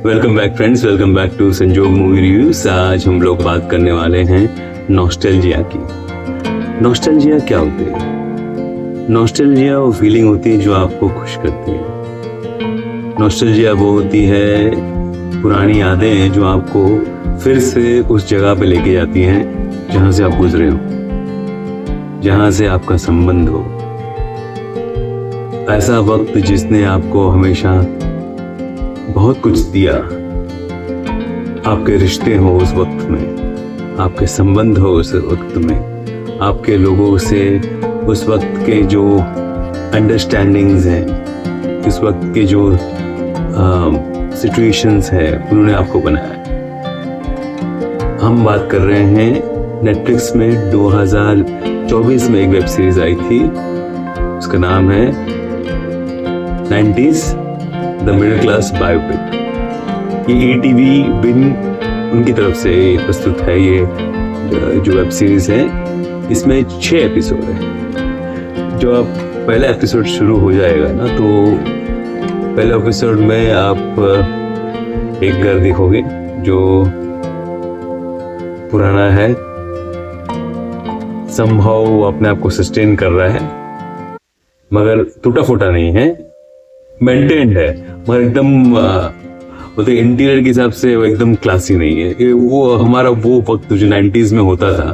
Welcome back friends, welcome back to Sanjog movie reviews. आज हम लोग बात करने वाले हैं नॉस्टैल्जिया की। नॉस्टैल्जिया क्या होती है? नॉस्टैल्जिया वो फीलिंग होती है जो आपको खुश करती है। नॉस्टैल्जिया वो होती है पुरानी यादें जो आपको फिर से उस जगह पे लेके जाती हैं जहां से आप गुजरे हो, जहां से आपका संबंध हो। ऐसा वक्त जिसने आपको हमेशा बहुत कुछ दिया। आपके रिश्ते हो उस वक्त में, आपके संबंध हो उस वक्त में, आपके लोगों से उस वक्त के जो अंडरस्टैंडिंग्स हैं, उस वक्त के जो सिचुएशंस है, उन्होंने आपको बनाया। हम बात कर रहे हैं नेटफ्लिक्स में 2024 में एक वेब सीरीज आई थी, उसका नाम है 90s the middle class biopic. ये ETV बिन उनकी तरफ से प्रस्तुत है। ये जो वेब सीरीज है इसमें 6 एपिसोड है। जो आप पहला एपिसोड शुरू हो जाएगा ना, तो पहले एपिसोड में आप एक घर देखोगे जो पुराना है, समहाउ अपने आप को सस्टेन कर रहा है, मगर टूटा फूटा नहीं है, मेंटेन्ड है, मगर एकदम बोलते इंटीरियर के हिसाब से वो एकदम क्लासी नहीं है। वो हमारा वो वक्त जो 90s में होता था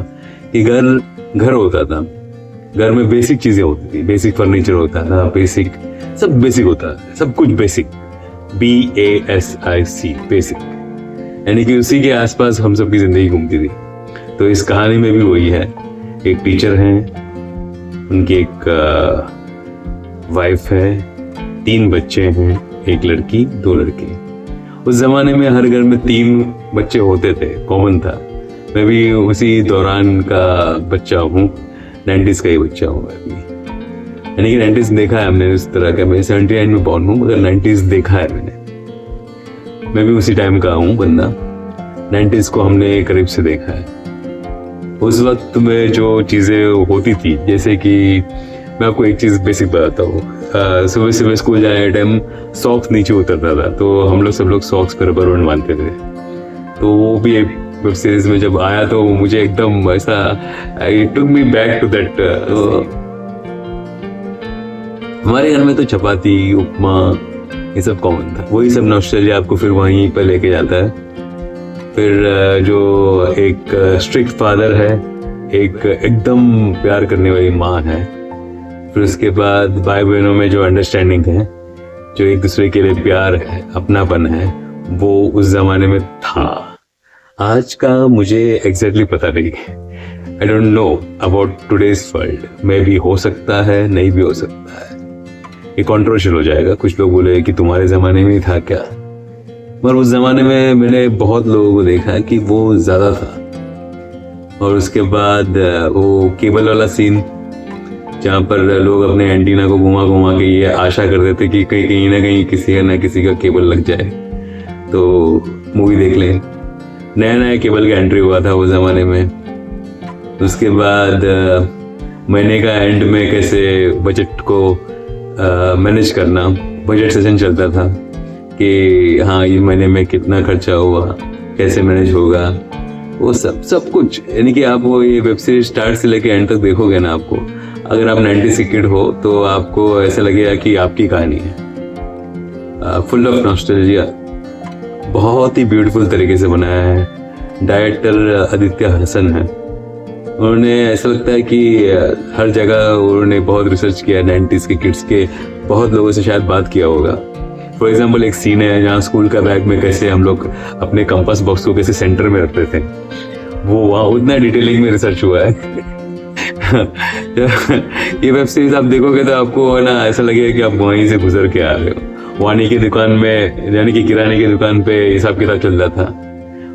कि घर होता था, घर में बेसिक चीजें होती थी, बेसिक फर्नीचर होता था, बेसिक सब बेसिक होता था, सब कुछ बेसिक, BASIC बेसिक, यानी कि उसी के आसपास हम सब की जिंदगी घूमती थी। तो इस कहानी में भी वही है। एक टीचर हैं, उनकी एक वाइफ है, 3 बच्चे हैं, 1 लड़की 2 लड़के। उस जमाने में हर घर में 3 बच्चे होते थे, कॉमन था। मैं भी उसी दौरान का बच्चा हूँ, 90s का ही बच्चा हूँ मैं भी। यानी कि 90s देखा है हमने उस तरह का। मैं 79 में बॉर्न हूँ, मगर 90s देखा है मैंने। मैं भी उसी टाइम का हूँ बंदा। 90s को हमने करीब से देखा है। उस वक्त में जो चीजें होती थी, जैसे कि मैं आपको एक चीज बेसिक बताता हूँ। सुबह सुबह स्कूल जाने के टाइम सॉक्स नीचे उतरता था, तो हम लोग सब लोग सॉक्स पर रबर बैंड बांधते थे। तो वो भी एक वेब सीरीज में जब आया तो मुझे एकदम ऐसा, it took me back to that. हमारे घर में तो चपाती, उपमा, ये सब कॉमन था। वही सब नॉस्टैल्जिया आपको फिर वहीं पर लेके जाता है। फिर जो एक स्ट्रिक्ट फादर है, एक एकदम प्यार करने वाली माँ है, फिर उसके बाद भाई बहनों में जो अंडरस्टैंडिंग है, जो एक दूसरे के लिए प्यार है, अपनापन है, वो उस जमाने में था। आज का मुझे एग्जैक्टली पता नहीं, I don't know about today's world. मे भी हो सकता है, नहीं भी हो सकता है। ये कंट्रोवर्शियल हो जाएगा। कुछ लोग बोले कि तुम्हारे जमाने में था क्या, पर उस जमाने में मैंने बहुत लोगों को देखा कि वो ज्यादा था। और उसके बाद वो केबल वाला सीन, जहाँ पर लोग अपने एंटीना को घुमा घुमा के ये आशा करते थे कि कहीं ना कहीं किसी का केबल लग जाए तो मूवी देख लें। नया नया केबल का एंट्री हुआ था उस जमाने में। उसके बाद महीने का एंड में कैसे बजट को मैनेज करना, बजट सेशन चलता था कि हाँ ये महीने में कितना खर्चा हुआ, कैसे मैनेज होगा, वो सब कुछ। यानी कि आप वो ये वेब सीरीज स्टार्ट से लेके एंड तक देखोगे ना, आपको अगर आप 90s किड हो तो आपको ऐसा लगेगा कि आपकी कहानी है। फुल ऑफ नॉस्टैल्जिया, बहुत ही ब्यूटीफुल तरीके से बनाया है। डायरेक्टर आदित्य हसन है। उन्होंने ऐसा लगता है कि हर जगह उन्होंने बहुत रिसर्च किया है 90s के किड्स के। बहुत लोगों से शायद बात किया होगा। फॉर एग्जाम्पल एक सीन है जहाँ स्कूल का बैग में कैसे हम लोग अपने कंपास बॉक्स को कैसे सेंटर में रखते थे, वो वहाँ उतना डिटेलिंग में रिसर्च हुआ है। ये वेब सीरीज आप देखोगे तो आपको ना ऐसा लगेगा कि आप वहीं से गुजर के आ रहे हो। वानी की दुकान में, यानी कि किराने की दुकान पे हिसाब किताब चल रहा था,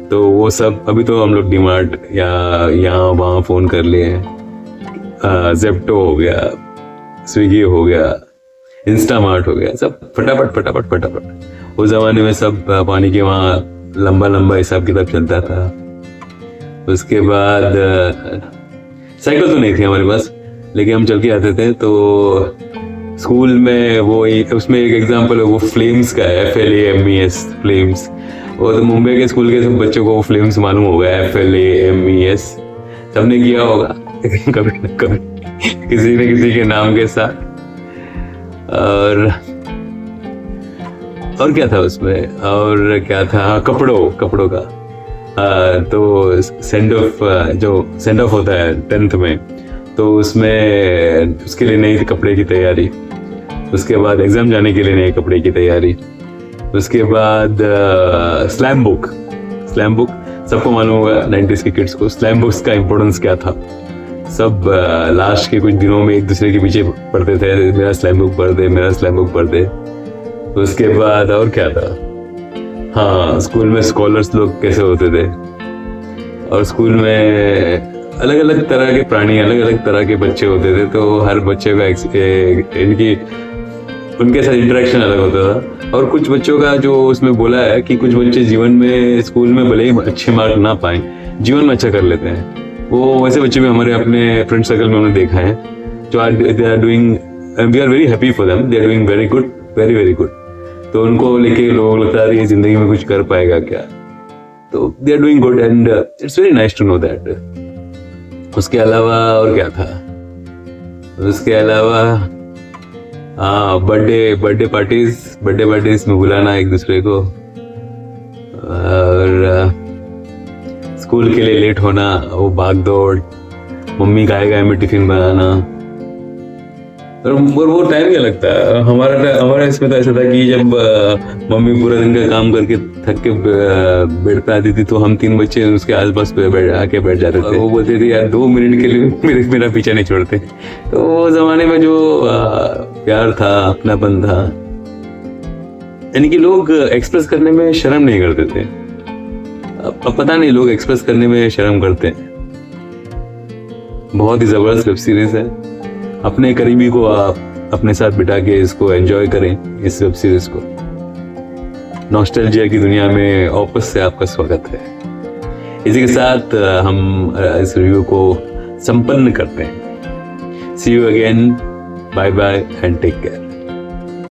तो वो सब अभी तो हम लोग डीमार्ट या यहाँ वहाँ फोन कर लिए, जेप्टो हो गया, स्विगी हो गया, इंस्टामार्ट हो गया, सब फटाफट। उस जमाने में सब पानी के वहाँ लंबा लंबा हिसाब किताब चलता था। उसके बाद साइकिल तो नहीं थी हमारे पास, लेकिन हम चल के आते थे। तो स्कूल में वो उसमें एक एग्जांपल है, वो फ्लेम्स का है, FLAMES फ्लेम्स। वो तो मुंबई के स्कूल के सब बच्चों को वो फ्लेम्स मालूम होगा, FLAMES सबने किया होगा कभी न कभी किसी न किसी के नाम के साथ। और क्या था उसमें, और क्या था, कपड़ों का तो सेंड ऑफ होता है 10th में, तो उसमें उसके लिए नए कपड़े की तैयारी, उसके बाद एग्जाम जाने के लिए नए कपड़े की तैयारी, उसके बाद स्लैम बुक सबको मालूम होगा 90s के किड्स को स्लैम बुक्स का इम्पोर्टेंस क्या था। सब लास्ट के कुछ दिनों में एक दूसरे के पीछे पढ़ते थे, मेरा स्लैम बुक पढ़ दे। उसके बाद और क्या था, हाँ स्कूल में स्कॉलर्स लोग कैसे होते थे, और स्कूल में अलग अलग तरह के प्राणी, अलग अलग तरह के बच्चे होते थे, तो हर बच्चे का उनके साथ इंटरेक्शन अलग होता था। और कुछ बच्चों का जो उसमें बोला है कि कुछ बच्चे जीवन में स्कूल में भले ही अच्छे मार्क ना पाए, जीवन में अच्छा कर लेते हैं। वो वैसे बच्चे भी हमारे अपने फ्रेंड सर्कल में उन्हें देखा है, जो they are doing, we are very happy for them, they are doing very good, very very good. तो उनको लेके लोग लगता है ये जिंदगी में कुछ कर पाएगा क्या, तो they are doing good and it's very nice to know that. उसके अलावा और क्या था, उसके अलावा हाँ बर्थडे पार्टीज में बुलाना एक दूसरे को, और स्कूल के लिए लेट होना, वो भाग दौड़, मम्मी गाय में टिफिन बनाना, और वो टाइम क्या लगता है हमारा इसमें तो ऐसा था कि जब मम्मी पूरा दिन का काम करके थक के बेड पे आती थी, तो हम 3 बच्चे उसके आसपास आके बैठ जाते थे। वो बोलते थे यार 2 मिनट के लिए मेरा पीछा नहीं छोड़ते। तो वो जमाने में जो प्यार था, अपनापन था, यानी कि लोग एक्सप्रेस करने में शर्म नहीं करते थे। अब पता नहीं लोग एक्सप्रेस करने में शर्म करते हैं। बहुत ही जबरदस्त वेब सीरीज है, अपने करीबी को आप अपने साथ बिठा के इसको एंजॉय करें, इस वेब सीरीज को। नॉस्टैल्जिया की दुनिया में वापस से आपका स्वागत है। इसी के साथ हम इस रिव्यू को संपन्न करते हैं। See you again, bye bye and take care.